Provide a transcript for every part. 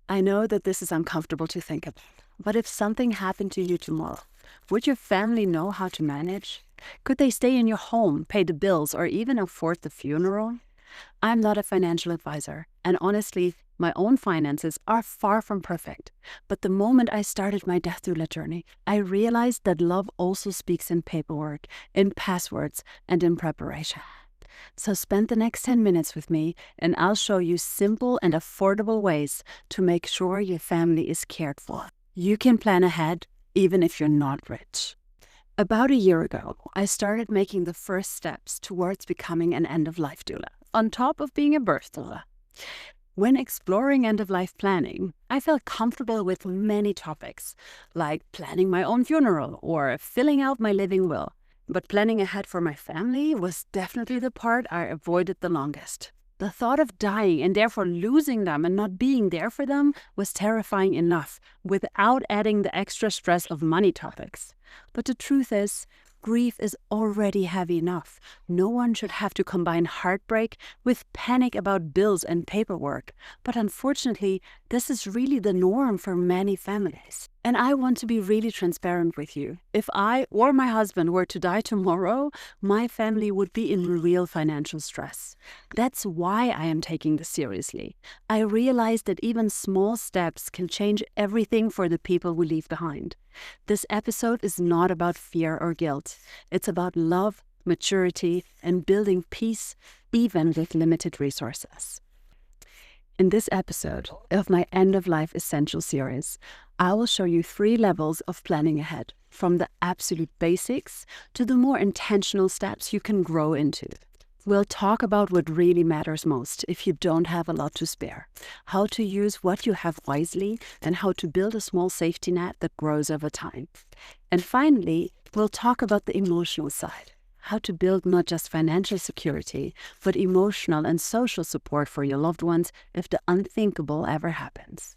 I know that this is uncomfortable to think about, but if something happened to you tomorrow, would your family know how to manage? Could they stay in your home, pay the bills, or even afford the funeral? I'm not a financial advisor, and honestly, my own finances are far from perfect. But the moment I started my death doula journey, I realized that love also speaks in paperwork, in passwords, and in preparation. So spend the next 10 minutes with me, and I'll show you simple and affordable ways to make sure your family is cared for. You can plan ahead, even if you're not rich. About a year ago, I started making the first steps towards becoming an end-of-life doula, on top of being a birth doula. When exploring end-of-life planning, I felt comfortable with many topics, like planning my own funeral or filling out my living will. But planning ahead for my family was definitely the part I avoided the longest. The thought of dying and therefore losing them and not being there for them was terrifying enough, without adding the extra stress of money topics. But the truth is, grief is already heavy enough. No one should have to combine heartbreak with panic about bills and paperwork. But unfortunately, this is really the norm for many families. And I want to be really transparent with you. If I or my husband were to die tomorrow, my family would be in real financial stress. That's why I am taking this seriously. I realize that even small steps can change everything for the people we leave behind. This episode is not about fear or guilt. It's about love, maturity, and building peace, even with limited resources. In this episode of my End-of-Life Essential series, I will show you 3 levels of planning ahead, from the absolute basics to the more intentional steps you can grow into. We'll talk about what really matters most if you don't have a lot to spare, how to use what you have wisely, and how to build a small safety net that grows over time. And finally, we'll talk about the emotional side. How to build not just financial security, but emotional and social support for your loved ones if the unthinkable ever happens.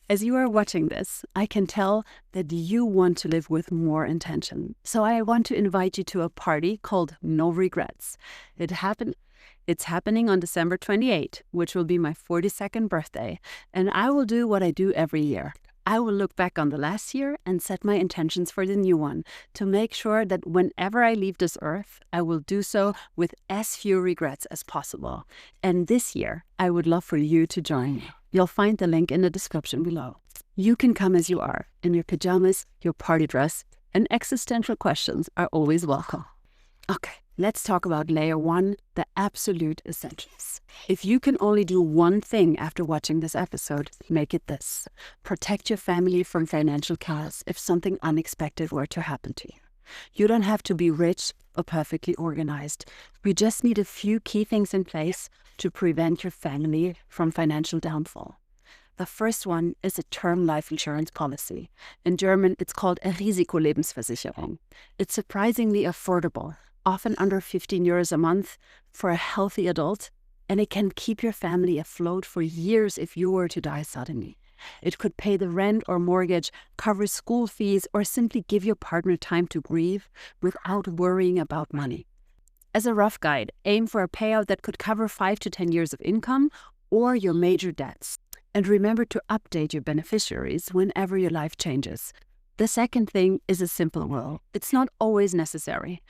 As you are watching this, I can tell that you want to live with more intention. So I want to invite you to a party called No Regrets. It's happening on December 28, which will be my 42nd birthday, and I will do what I do every year. I will look back on the last year and set my intentions for the new one to make sure that whenever I leave this earth, I will do so with as few regrets as possible. And this year, I would love for you to join me. You'll find the link in the description below. You can come as you are, in your pajamas, your party dress, and existential questions are always welcome. Okay, let's talk about layer 1, the absolute essentials. If you can only do one thing after watching this episode, make it this. Protect your family from financial chaos if something unexpected were to happen to you. You don't have to be rich or perfectly organized. You just need a few key things in place to prevent your family from financial downfall. The first one is a term life insurance policy. In German, it's called a Risikolebensversicherung. It's surprisingly affordable, often under 15 euros a month for a healthy adult, and it can keep your family afloat for years if you were to die suddenly. It could pay the rent or mortgage, cover school fees, or simply give your partner time to grieve without worrying about money. As a rough guide, aim for a payout that could cover 5 to 10 years of income or your major debts. And remember to update your beneficiaries whenever your life changes. The second thing is a simple will. It's not always necessary,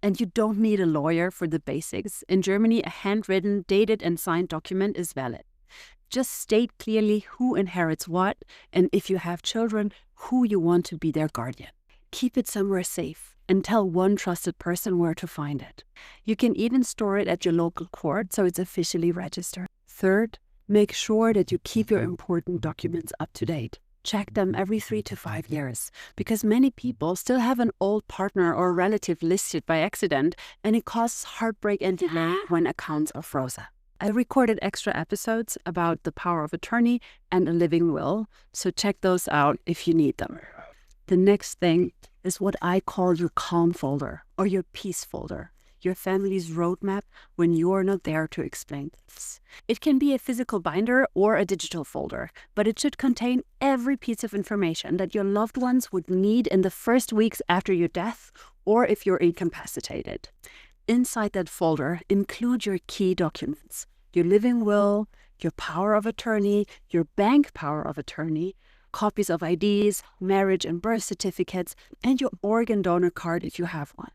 and you don't need a lawyer for the basics. In Germany, a handwritten, dated, and signed document is valid. Just state clearly who inherits what, and if you have children, who you want to be their guardian. Keep it somewhere safe and tell one trusted person where to find it. You can even store it at your local court so it's officially registered. Third, make sure that you keep your important documents up to date. Check them every 3 to 5 years, because many people still have an old partner or relative listed by accident, and it causes heartbreak and delay when accounts are frozen. I recorded extra episodes about the power of attorney and a living will, so check those out if you need them. The next thing is what I call your calm folder or your peace folder, your family's roadmap when you're not there to explain this. It can be a physical binder or a digital folder, but it should contain every piece of information that your loved ones would need in the first weeks after your death or if you're incapacitated. Inside that folder, include your key documents, your living will, your power of attorney, your bank power of attorney, copies of IDs, marriage and birth certificates, and your organ donor card if you have one.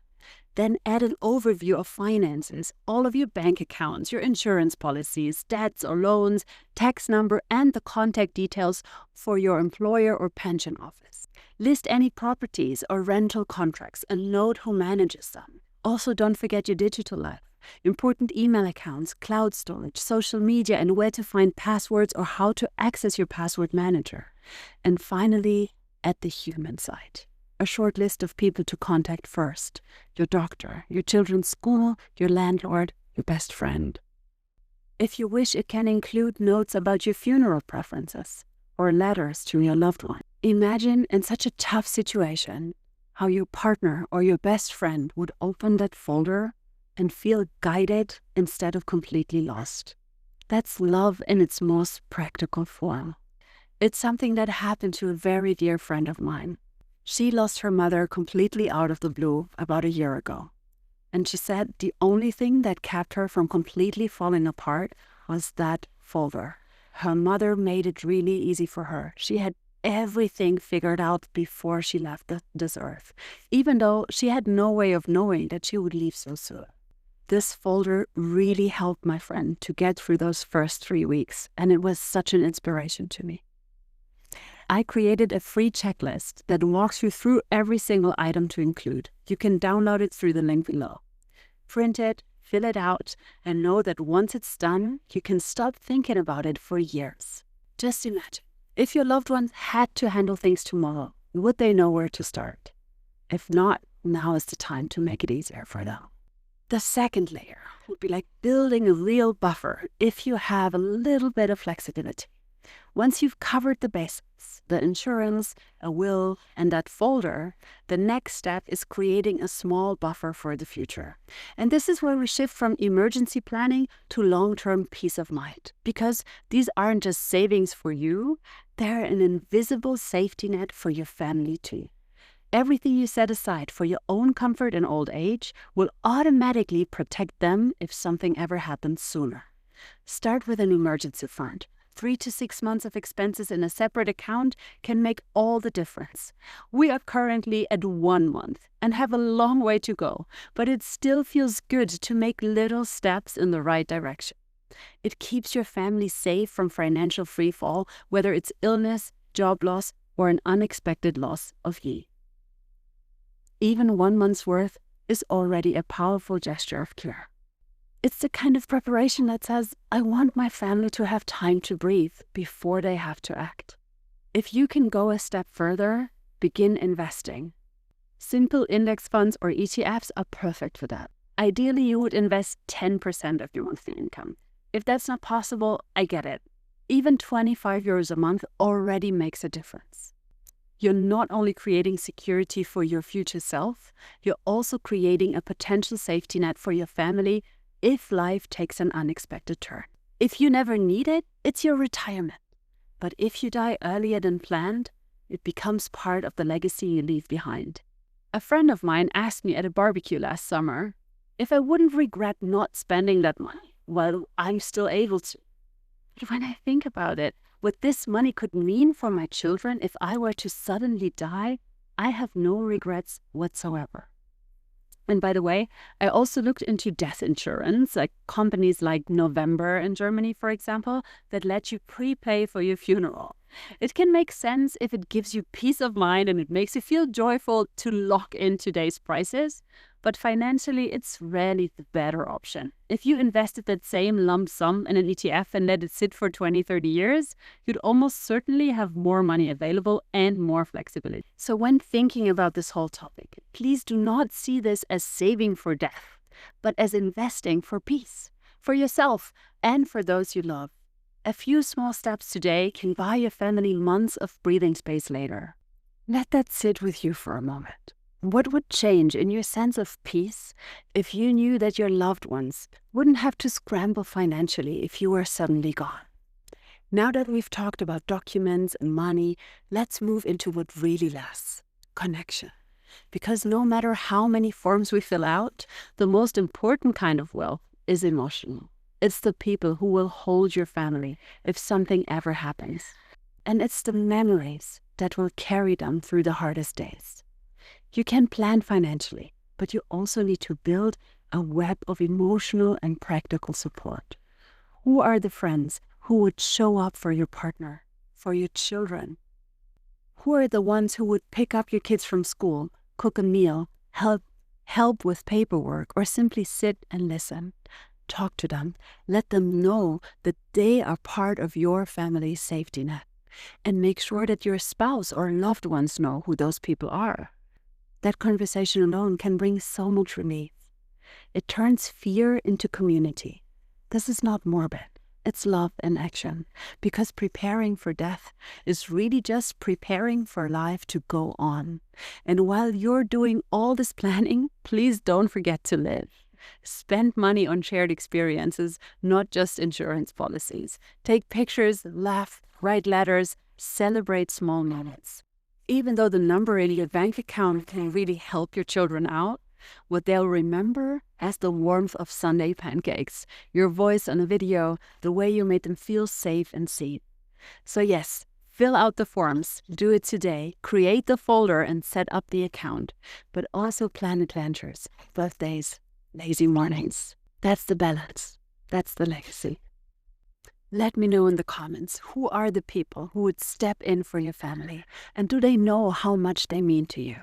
Then add an overview of finances, all of your bank accounts, your insurance policies, debts or loans, tax number, and the contact details for your employer or pension office. List any properties or rental contracts and note who manages them. Also, don't forget your digital life. Important email accounts, cloud storage, social media, and where to find passwords or how to access your password manager. And finally, add the human side. A short list of people to contact first. Your doctor, your children's school, your landlord, your best friend. If you wish, it can include notes about your funeral preferences or letters to your loved one. Imagine in such a tough situation how your partner or your best friend would open that folder and feel guided instead of completely lost. That's love in its most practical form. It's something that happened to a very dear friend of mine. She lost her mother completely out of the blue about a year ago. And she said the only thing that kept her from completely falling apart was that folder. Her mother made it really easy for her. She had everything figured out before she left this earth, even though she had no way of knowing that she would leave so soon. This folder really helped my friend to get through those first 3 weeks, and it was such an inspiration to me. I created a free checklist that walks you through every single item to include. You can download it through the link below. Print it, fill it out, and know that once it's done, you can stop thinking about it for years. Just imagine, if your loved ones had to handle things tomorrow, would they know where to start? If not, now is the time to make it easier for them. The second layer would be like building a real buffer if you have a little bit of flexibility. Once you've covered the basics, the insurance, a will, and that folder, the next step is creating a small buffer for the future. And this is where we shift from emergency planning to long-term peace of mind. Because these aren't just savings for you, they're an invisible safety net for your family too. Everything you set aside for your own comfort in old age will automatically protect them if something ever happens sooner. Start with an emergency fund. 3 to 6 months of expenses in a separate account can make all the difference. We are currently at 1 month and have a long way to go, but it still feels good to make little steps in the right direction. It keeps your family safe from financial freefall, whether it's illness, job loss, or an unexpected loss of ye. Even 1 month's worth is already a powerful gesture of care. It's the kind of preparation that says, I want my family to have time to breathe before they have to act. If you can go a step further, begin investing. Simple index funds or ETFs are perfect for that. Ideally, you would invest 10% of your monthly income. If that's not possible, I get it. Even €25 a month already makes a difference. You're not only creating security for your future self, you're also creating a potential safety net for your family if life takes an unexpected turn. If you never need it, it's your retirement. But if you die earlier than planned, it becomes part of the legacy you leave behind. A friend of mine asked me at a barbecue last summer if I wouldn't regret not spending that money while I'm still able to. But when I think about it, what this money could mean for my children if I were to suddenly die, I have no regrets whatsoever. And by the way, I also looked into death insurance, like companies like November in Germany, for example, that let you prepay for your funeral. It can make sense if it gives you peace of mind and it makes you feel joyful to lock in today's prices, but financially it's rarely the better option. If you invested that same lump sum in an ETF and let it sit for 20-30 years, you'd almost certainly have more money available and more flexibility. So when thinking about this whole topic, please do not see this as saving for death, but as investing for peace, for yourself and for those you love. A few small steps today can buy your family months of breathing space later. Let that sit with you for a moment. What would change in your sense of peace if you knew that your loved ones wouldn't have to scramble financially if you were suddenly gone? Now that we've talked about documents and money, let's move into what really lasts: connection. Because no matter how many forms we fill out, the most important kind of wealth is emotional. It's the people who will hold your family if something ever happens. And it's the memories that will carry them through the hardest days. You can plan financially, but you also need to build a web of emotional and practical support. Who are the friends who would show up for your partner, for your children? Who are the ones who would pick up your kids from school, cook a meal, help with paperwork, or simply sit and listen? Talk to them. Let them know that they are part of your family's safety net. And make sure that your spouse or loved ones know who those people are. That conversation alone can bring so much relief. It turns fear into community. This is not morbid. It's love in action. Because preparing for death is really just preparing for life to go on. And while you're doing all this planning, please don't forget to live. Spend money on shared experiences, not just insurance policies. Take pictures, laugh, write letters, celebrate small moments. Even though the number in your bank account can really help your children out, what they'll remember as the warmth of Sunday pancakes, your voice on a video, the way you made them feel safe and seen. So yes, fill out the forms, do it today, create the folder and set up the account, but also plan adventures, birthdays, lazy mornings. That's the balance. That's the legacy. Let me know in the comments, who are the people who would step in for your family, and do they know how much they mean to you?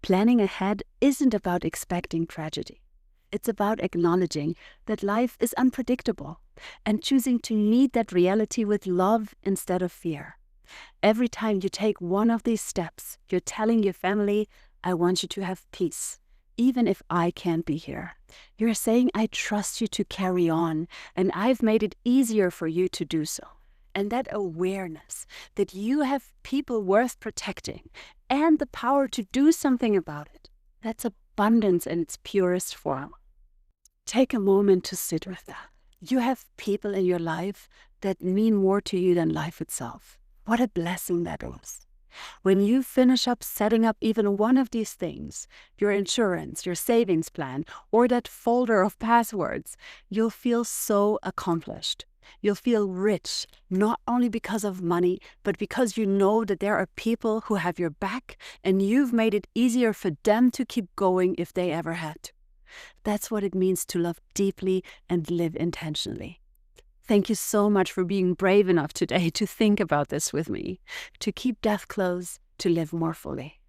Planning ahead isn't about expecting tragedy. It's about acknowledging that life is unpredictable and choosing to meet that reality with love instead of fear. Every time you take one of these steps, you're telling your family, I want you to have peace, even if I can't be here. You're saying, I trust you to carry on, and I've made it easier for you to do so. And that awareness that you have people worth protecting and the power to do something about it, that's abundance in its purest form. Take a moment to sit with that. You have people in your life that mean more to you than life itself. What a blessing that is. When you finish up setting up even one of these things, your insurance, your savings plan, or that folder of passwords, you'll feel so accomplished. You'll feel rich, not only because of money, but because you know that there are people who have your back and you've made it easier for them to keep going if they ever had to. That's what it means to love deeply and live intentionally. Thank you so much for being brave enough today to think about this with me, to keep death close, to live more fully.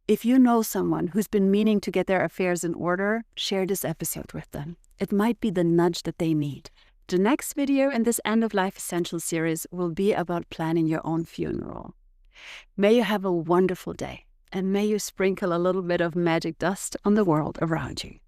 If you know someone who's been meaning to get their affairs in order, share this episode with them. It might be the nudge that they need. The next video in this End of Life Essentials series will be about planning your own funeral. May you have a wonderful day, and may you sprinkle a little bit of magic dust on the world around you.